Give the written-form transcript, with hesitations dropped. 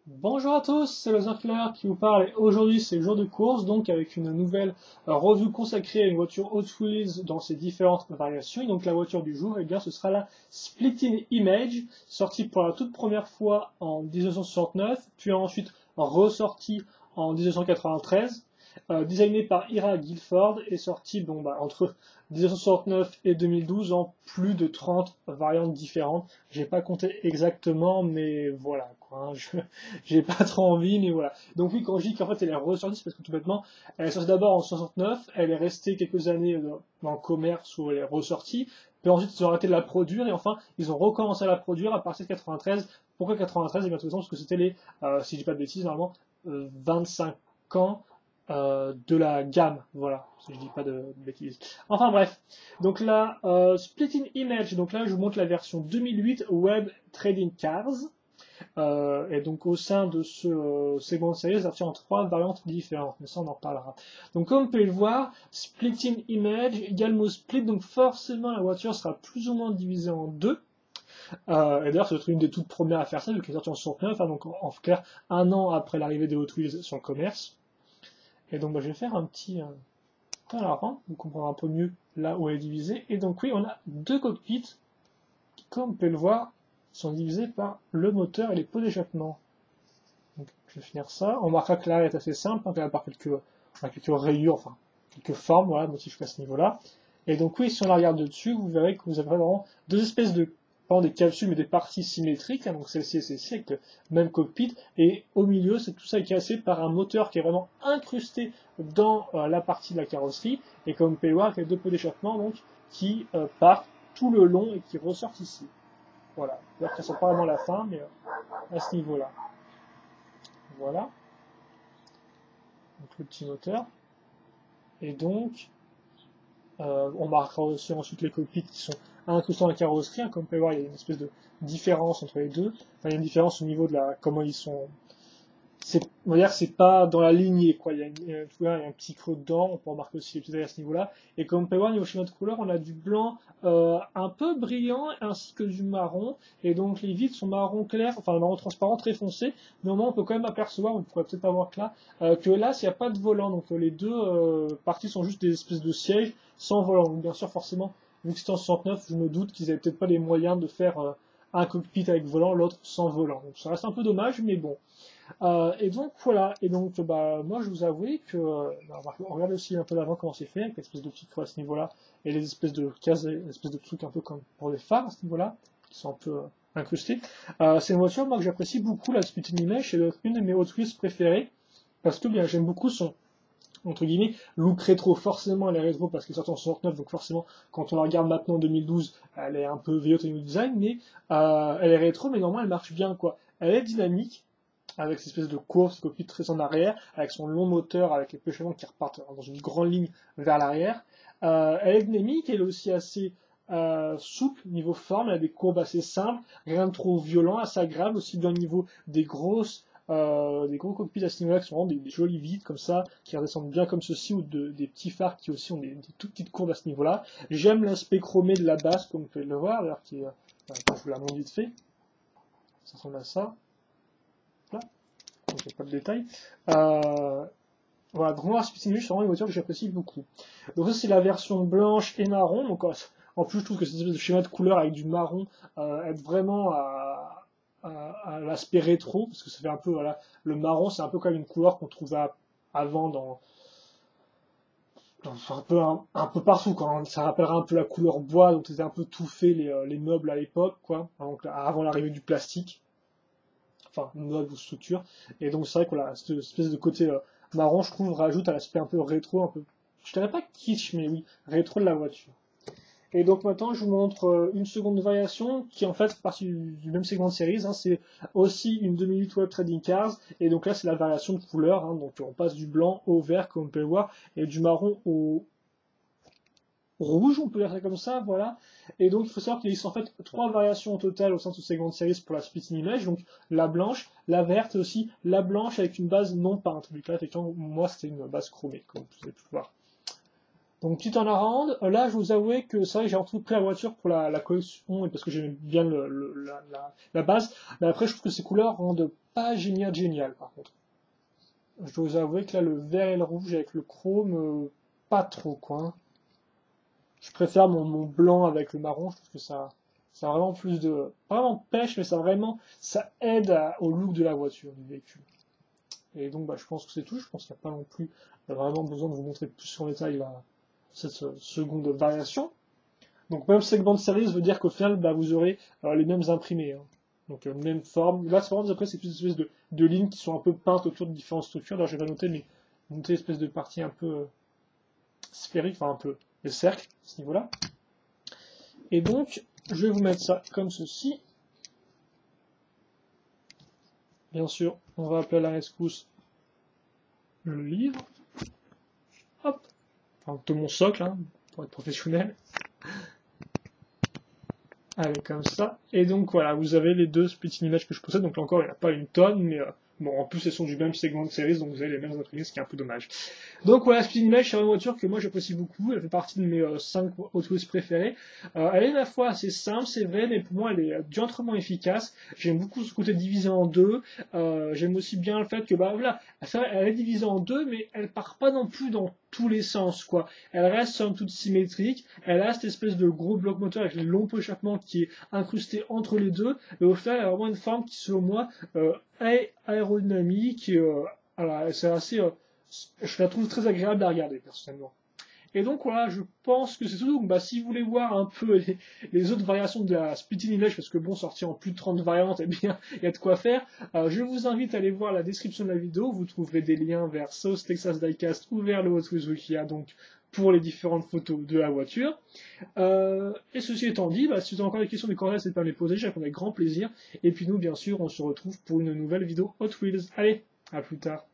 Bonjour à tous, c'est le Zafler qui vous parle et aujourd'hui c'est le jour de course donc avec une nouvelle revue consacrée à une voiture Hot Wheels dans ses différentes variations. Et donc la voiture du jour, eh bien, ce sera la Splitting Image, sortie pour la toute première fois en 1969, puis ensuite ressortie en 1993, designée par Ira Guilford et sortie entre 1969 et 2012 en plus de 30 variantes différentes. J'ai pas compté exactement, mais voilà quoi. J'ai pas trop envie, mais voilà. Donc oui, quand je dis qu'en fait elle est ressortie, c'est parce que tout bêtement, elle est sortie d'abord en 69, elle est restée quelques années dans le commerce où elle est ressortie, puis ensuite ils ont arrêté de la produire, et enfin ils ont recommencé à la produire à partir de 93. Pourquoi 93? Et bien tout simplement parce que c'était si je dis pas de bêtises, normalement 25 ans de la gamme, voilà, si je dis pas de bêtises. Enfin bref, donc là, Splitting Image, donc là je vous montre la version 2008 Web Trading Cars. Et donc au sein de ce segment de série, ça tient en trois variantes différentes, mais ça on en reparlera. Donc comme vous pouvez le voir, Splitting Image égale mot split, donc forcément la voiture sera plus ou moins divisée en deux. Et d'ailleurs c'est une des toutes premières à faire ça, vu qu'elle est sortie en 69, hein, donc en clair un an après l'arrivée des Hot Wheels sur le commerce. Et donc je vais faire un petit panorama, vous comprendrez un peu mieux là où elle est divisée. Et donc oui, on a deux cockpits qui, comme vous pouvez le voir, sont divisés par le moteur et les pots d'échappement. Donc, je vais finir ça. On remarquera que l'arrière est assez simple, hein, à part quelques rayures, enfin quelques formes, voilà, motifs à ce niveau-là. Et donc oui, si on la regarde de dessus, vous verrez que vous avez vraiment deux espèces de, pas des capsules, mais des parties symétriques, hein, donc celle-ci et celle-ci, avec le même cockpit. Et au milieu, c'est tout ça est cassé par un moteur qui est vraiment incrusté dans la partie de la carrosserie. Et comme vous pouvez le voir, avec les deux pots d'échappement, donc, qui partent tout le long et qui ressortent ici. Voilà. D'ailleurs, ça sent pas vraiment la fin, mais à ce niveau-là. Voilà. Donc le petit moteur. Et donc, on marquera aussi ensuite les cockpits qui sont incrustés dans la carrosserie. Hein, comme vous pouvez voir, il y a une espèce de différence entre les deux. Enfin, il y a une différence au niveau de comment ils sont. On va dire que c'est pas dans la lignée, quoi. Il y a un petit creux dedans, on peut remarquer aussi les petits détails à ce niveau-là. Et comme vous pouvez voir, au niveau schéma de couleur, on a du blanc un peu brillant ainsi que du marron. Et donc les vitres sont marron clair, enfin marron transparent très foncé. Néanmoins, on peut quand même apercevoir, vous pourrez peut-être pas voir que là, il n'y a pas de volant. Donc les deux parties sont juste des espèces de sièges sans volant. Donc bien sûr, forcément, vu que c'était en 69, je me doute qu'ils avaient peut-être pas les moyens de faire un cockpit avec volant, l'autre sans volant. Donc ça reste un peu dommage, mais bon. Et donc voilà, et donc moi je vous avoue que on regarde aussi un peu l'avant comment c'est fait, avec l'espèce de petits creux à ce niveau-là, et les espèces de cases, les espèces de trucs un peu comme pour les phares à ce niveau-là, qui sont un peu incrustés. C'est une voiture moi que j'apprécie beaucoup, la Splitting Image, c'est une de mes Hot Wheels préférées, parce que bien j'aime beaucoup son entre guillemets look rétro. Forcément elle est rétro parce qu'elle est sortie en 69, donc forcément quand on la regarde maintenant en 2012, elle est un peu vieillotte au niveau design, mais elle est rétro, mais normalement elle marche bien quoi. Elle est dynamique, avec cette espèce de course, cockpit très en arrière, avec son long moteur, avec les pêchements qui repartent dans une grande ligne vers l'arrière. Elle est dynamique, elle est aussi assez souple niveau forme, elle a des courbes assez simples, rien de trop violent, assez agréable, aussi bien au niveau des gros cockpits à ce niveau-là qui sont vraiment des jolis vides comme ça, qui redescendent bien comme ceci, ou des petits phares qui aussi ont des toutes petites courbes à ce niveau-là. J'aime l'aspect chromé de la base, comme vous pouvez le voir, d'ailleurs, je vous la montre vite fait. Ça ressemble à ça. Là. Donc, il n'y a pas de détails. Voilà, donc moi, c'est vraiment une voiture que j'apprécie beaucoup. Donc ça, c'est la version blanche et marron. Donc en plus, je trouve que cette espèce de schéma de couleur avec du marron aide vraiment à l'aspect rétro, parce que ça fait un peu, voilà, le marron, c'est un peu comme une couleur qu'on trouvait avant un peu partout, quoi. Ça rappellera un peu la couleur bois, donc c'était un peu tout fait les meubles à l'époque, quoi, donc, avant l'arrivée du plastique, enfin meubles ou structure. Et donc c'est vrai que voilà, cette espèce de côté marron, je trouve, rajoute à l'aspect un peu rétro, un peu, je dirais pas kitsch, mais oui, rétro de la voiture. Et donc maintenant, je vous montre une seconde variation qui en fait fait partie du même segment de série. Hein, c'est aussi une 2008 Web Trading Cars. Et donc là, c'est la variation de couleur. Hein, donc on passe du blanc au vert, comme on peut le voir, et du marron au rouge, on peut dire ça comme ça, voilà. Et donc il faut savoir qu'il existe en fait trois variations au total au sein de ce segment de série pour la Splitting Image. Donc la blanche, la verte et aussi la blanche avec une base non peinte. Donc là, effectivement, moi c'était une base chromée, comme vous avez pu le voir. Donc petit en around, là je vous avouer que c'est vrai que j'ai surtout pris la voiture pour la collection et parce que j'aime bien la base, mais après je trouve que ces couleurs rendent pas génial par contre. Je dois vous avouer que là le vert et le rouge avec le chrome, pas trop quoi, hein. Je préfère mon blanc avec le marron, je trouve que ça a vraiment plus de, pas vraiment pêche, mais ça aide au look de la voiture, du véhicule. Et donc, bah, je pense que c'est tout. Je pense qu'il n'y a pas non plus vraiment besoin de vous montrer plus en détail cette seconde variation. Donc, même segment de series veut dire qu'au final, bah, vous aurez les mêmes imprimés, hein. Donc, même forme. Là, c'est vraiment, après, c'est plus des espèces de lignes qui sont un peu peintes autour de différentes structures. Alors, je vais pas noter, mais monter une espèce de partie un peu sphérique, enfin, un peu de cercle, à ce niveau-là. Et donc, je vais vous mettre ça comme ceci. Bien sûr, on va appeler à la rescousse le livre. Hop, enfin, de mon socle, hein, pour être professionnel. Allez, comme ça. Et donc voilà, vous avez les deux petits images que je possède. Donc là encore, il n'y en a pas une tonne, mais bon, en plus, elles sont du même segment de série, donc vous avez les mêmes imprimés, ce qui est un peu dommage. Donc voilà, cette petite image, c'est une voiture que moi j'apprécie beaucoup. Elle fait partie de mes 5 Hot Wheels préférés. Elle est à la fois assez simple, c'est vrai, mais pour moi, elle est diantrement efficace. J'aime beaucoup ce côté divisé en deux. J'aime aussi bien le fait que, bah voilà, elle est divisée en deux, mais elle part pas non plus dans tous les sens, quoi. Elle reste somme toute symétrique. Elle a cette espèce de gros bloc moteur avec les longs échappements qui est incrusté entre les deux. Et au final, elle a vraiment une forme qui, selon moi, est aérodynamique. Et, voilà, c'est assez, je la trouve très agréable à regarder, personnellement. Et donc voilà, je pense que c'est tout. Donc bah, si vous voulez voir un peu les autres variations de la Split English, parce que bon, sorti en plus de 30 variantes, eh bien, il y a de quoi faire. Je vous invite à aller voir la description de la vidéo. Vous trouverez des liens vers South Texas Diecast ou vers le Hot Wheels Wikia, donc pour les différentes photos de la voiture. Et ceci étant dit, bah, si vous avez encore des questions, des commentaires, n'hésitez pas à me les poser, je réponds avec grand plaisir. Et puis nous, bien sûr, on se retrouve pour une nouvelle vidéo Hot Wheels. Allez, à plus tard.